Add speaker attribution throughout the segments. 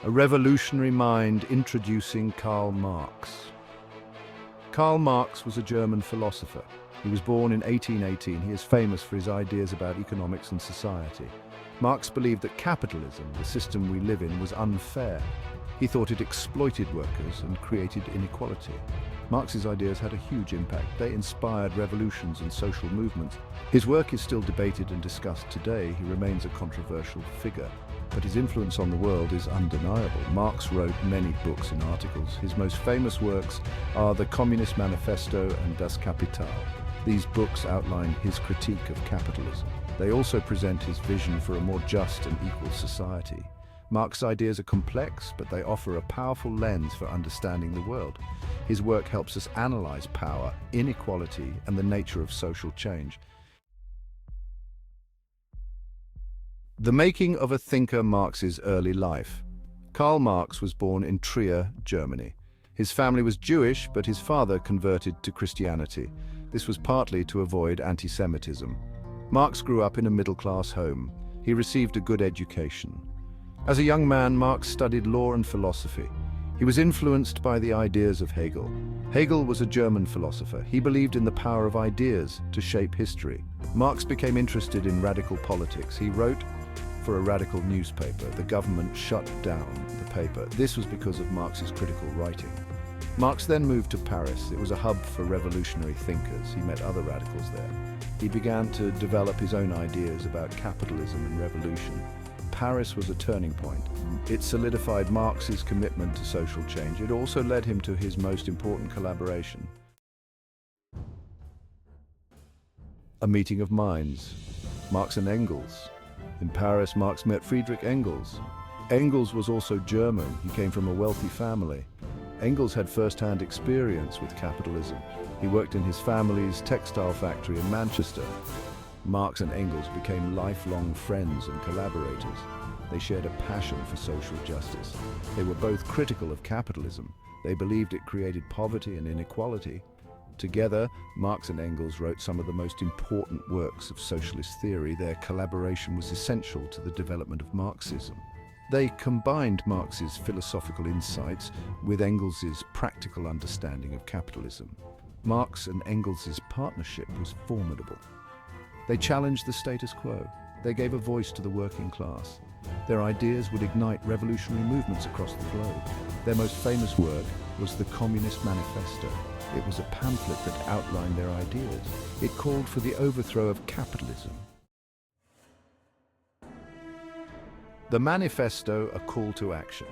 Speaker 1: A revolutionary mind introducing Karl Marx. Karl Marx was a German philosopher. He was born in 1818. He is famous for his ideas about economics and society. Marx believed that capitalism, the system we live in, was unfair. He thought it exploited workers and created inequality. Marx's ideas had a huge impact. They inspired revolutions and social movements. His work is still debated and discussed today. He remains a controversial figure, but his influence on the world is undeniable. Marx wrote many books and articles. His most famous works are the Communist Manifesto and Das Kapital. These books outline his critique of capitalism. They also present his vision for a more just and equal society. Marx's ideas are complex, but they offer a powerful lens for understanding the world. His work helps us analyze power, inequality, and the nature of social change. The making of a thinker: Marx's early life. Karl Marx was born in Trier, Germany. His family was Jewish, but his father converted to Christianity. This was partly to avoid anti-Semitism. Marx grew up in a middle-class home. He received a good education. As a young man, Marx studied law and philosophy. He was influenced by the ideas of Hegel. Hegel was a German philosopher. He believed in the power of ideas to shape history. Marx became interested in radical politics. He wrote for a radical newspaper. The government shut down the paper. This was because of Marx's critical writing. Marx then moved to Paris. It was a hub for revolutionary thinkers. He met other radicals there. He began to develop his own ideas about capitalism and revolution. Paris was a turning point. It solidified Marx's commitment to social change. It also led him to his most important collaboration. A meeting of minds. Marx and Engels. In Paris, Marx met Friedrich Engels. Engels was also German. He came from a wealthy family. Engels had first-hand experience with capitalism. He worked in his family's textile factory in Manchester. Marx and Engels became lifelong friends and collaborators. They shared a passion for social justice. They were both critical of capitalism. They believed it created poverty and inequality. Together, Marx and Engels wrote some of the most important works of socialist theory. Their collaboration was essential to the development of Marxism. They combined Marx's philosophical insights with Engels's practical understanding of capitalism. Marx and Engels's partnership was formidable. They challenged the status quo. They gave a voice to the working class. Their ideas would ignite revolutionary movements across the globe. Their most famous work was the Communist Manifesto. It was a pamphlet that outlined their ideas. It called for the overthrow of capitalism. The Manifesto, a call to action.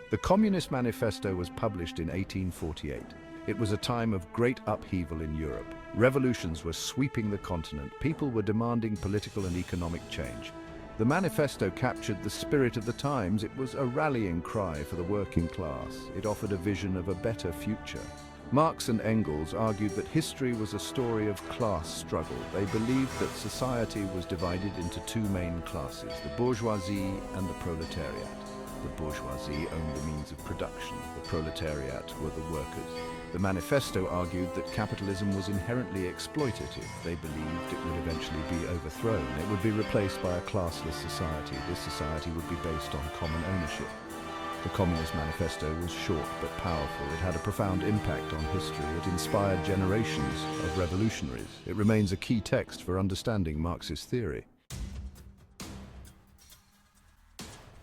Speaker 1: The Communist Manifesto was published in 1848. It was a time of great upheaval in Europe. Revolutions were sweeping the continent. People were demanding political and economic change. The manifesto captured the spirit of the times. It was a rallying cry for the working class. It offered a vision of a better future. Marx and Engels argued that history was a story of class struggle. They believed that society was divided into two main classes, the bourgeoisie and the proletariat. The bourgeoisie owned the means of production. The proletariat were the workers. The manifesto argued that capitalism was inherently exploitative. They believed it would eventually be overthrown. It would be replaced by a classless society. This society would be based on common ownership. The Communist Manifesto was short but powerful. It had a profound impact on history. It inspired generations of revolutionaries. It remains a key text for understanding Marxist theory.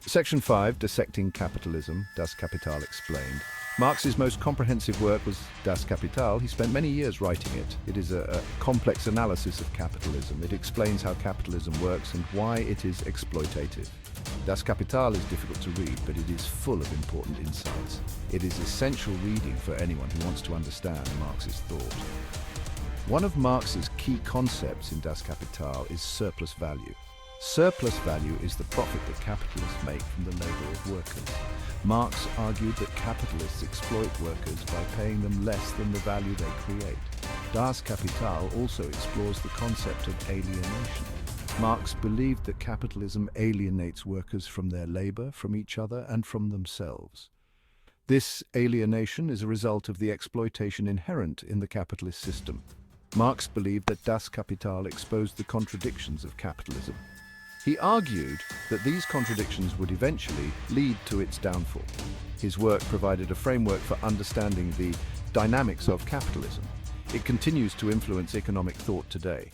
Speaker 1: Section 5, Dissecting Capitalism, Das Kapital Explained. Marx's most comprehensive work was Das Kapital. He spent many years writing it. It is a complex analysis of capitalism. It explains how capitalism works and why it is exploitative. Das Kapital is difficult to read, but it is full of important insights. It is essential reading for anyone who wants to understand Marx's thought. One of Marx's key concepts in Das Kapital is surplus value. Surplus value is the profit that capitalists make from the labor of workers. Marx argued that capitalists exploit workers by paying them less than the value they create. Das Kapital also explores the concept of alienation. Marx believed that capitalism alienates workers from their labor, from each other, and from themselves. This alienation is a result of the exploitation inherent in the capitalist system. Marx believed that Das Kapital exposed the contradictions of capitalism. He argued that these contradictions would eventually lead to its downfall. His work provided a framework for understanding the dynamics of capitalism. It continues to influence economic thought today.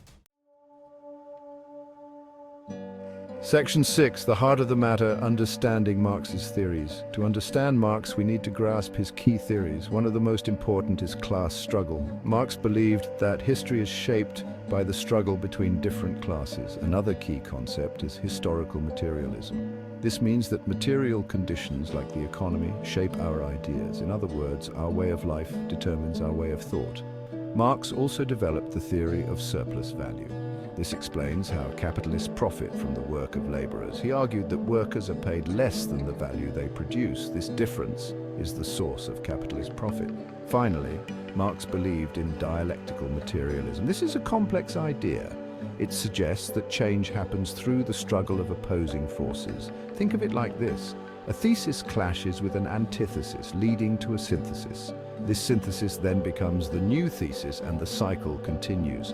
Speaker 1: Section 6, the heart of the matter, understanding Marx's theories. To understand Marx, we need to grasp his key theories. One of the most important is class struggle. Marx believed that history is shaped by the struggle between different classes. Another key concept is historical materialism. This means that material conditions like the economy shape our ideas. In other words, our way of life determines our way of thought. Marx also developed the theory of surplus value. This explains how capitalists profit from the work of laborers. He argued that workers are paid less than the value they produce. This difference is the source of capitalist profit. Finally, Marx believed in dialectical materialism. This is a complex idea. It suggests that change happens through the struggle of opposing forces. Think of it like this. A thesis clashes with an antithesis, leading to a synthesis. This synthesis then becomes the new thesis, and the cycle continues.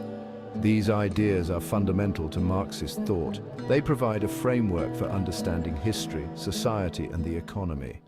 Speaker 1: These ideas are fundamental to Marxist thought. They provide a framework for understanding history, society, and the economy.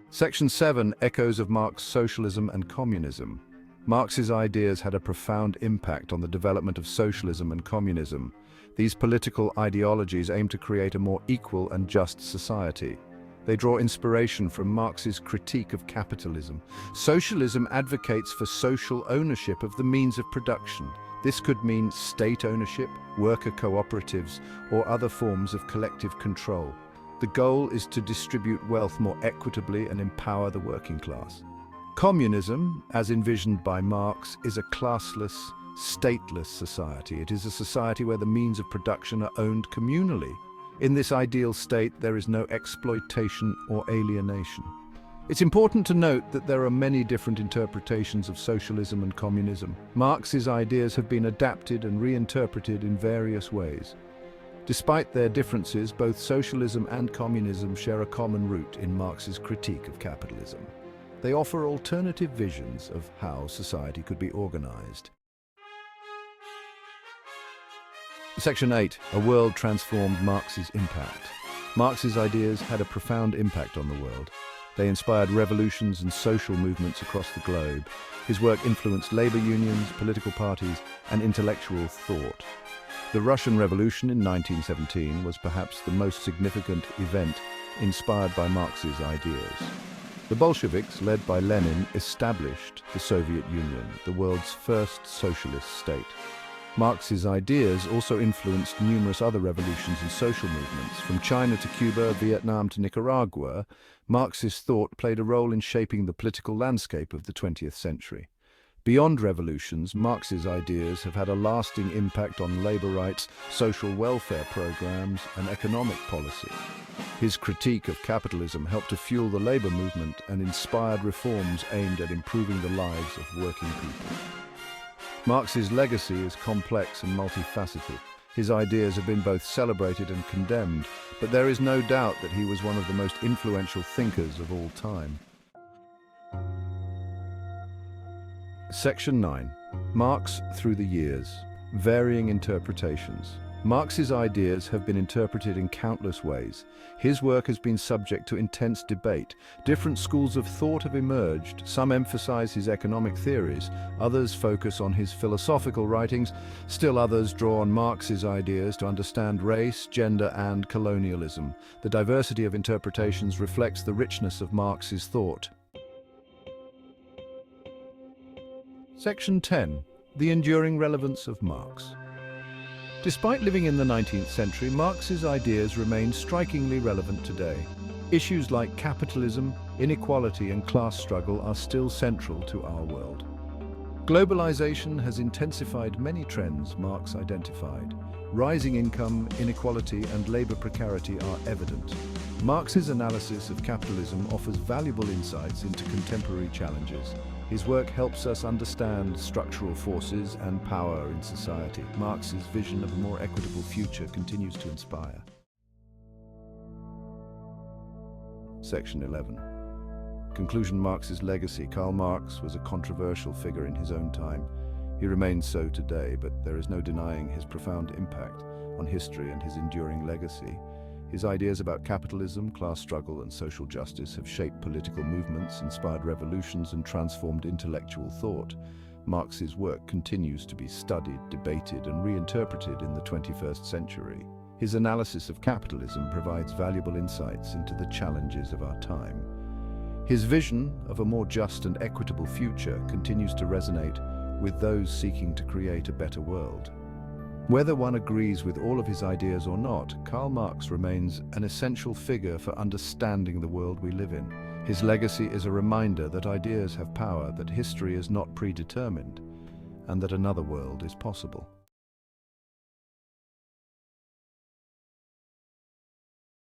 Speaker 1: Section 7, echoes of Marx, Socialism and Communism. Marx's ideas had a profound impact on the development of socialism and communism. These political ideologies aim to create a more equal and just society. They draw inspiration from Marx's critique of capitalism. Socialism advocates for social ownership of the means of production. This could mean state ownership, worker cooperatives, or other forms of collective control. The goal is to distribute wealth more equitably and empower the working class. Communism, as envisioned by Marx, is a classless, stateless society. It is a society where the means of production are owned communally. In this ideal state, there is no exploitation or alienation. It's important to note that there are many different interpretations of socialism and communism. Marx's ideas have been adapted and reinterpreted in various ways. Despite their differences, both socialism and communism share a common root in Marx's critique of capitalism. They offer alternative visions of how society could be organized. Section 8, a world transformed Marx's impact. Marx's ideas had a profound impact on the world. They inspired revolutions and social movements across the globe. His work influenced labor unions, political parties, and intellectual thought. The Russian Revolution in 1917 was perhaps the most significant event inspired by Marx's ideas. The Bolsheviks, led by Lenin, established the Soviet Union, the world's first socialist state. Marx's ideas also influenced numerous other revolutions and social movements. From China to Cuba, Vietnam to Nicaragua, Marxist thought played a role in shaping the political landscape of the 20th century. Beyond revolutions, Marx's ideas have had a lasting impact on labor rights, social welfare programs, and economic policy. His critique of capitalism helped to fuel the labor movement and inspired reforms aimed at improving the lives of working people. Marx's legacy is complex and multifaceted. His ideas have been both celebrated and condemned, but there is no doubt that he was one of the most influential thinkers of all time. Section 9. Marx through the years. Varying interpretations. Marx's ideas have been interpreted in countless ways. His work has been subject to intense debate. Different schools of thought have emerged. Some emphasize his economic theories, others focus on his philosophical writings, still others draw on Marx's ideas to understand race, gender, and colonialism. The diversity of interpretations reflects the richness of Marx's thought. Section 10. The enduring relevance of Marx. Despite living in the 19th century, Marx's ideas remain strikingly relevant today. Issues like capitalism, inequality, and class struggle are still central to our world. Globalization has intensified many trends Marx identified. Rising income, inequality, and labor precarity are evident. Marx's analysis of capitalism offers valuable insights into contemporary challenges. His work helps us understand structural forces and power in society. Marx's vision of a more equitable future continues to inspire. Section 11. Conclusion: Marx's legacy. Karl Marx was a controversial figure in his own time. He remains so today, but there is no denying his profound impact on history and his enduring legacy. His ideas about capitalism, class struggle, and social justice have shaped political movements, inspired revolutions, and transformed intellectual thought. Marx's work continues to be studied, debated, and reinterpreted in the 21st century. His analysis of capitalism provides valuable insights into the challenges of our time. His vision of a more just and equitable future continues to resonate with those seeking to create a better world. Whether one agrees with all of his ideas or not, Karl Marx remains an essential figure for understanding the world we live in. His legacy is a reminder that ideas have power, that history is not predetermined, and that another world is possible.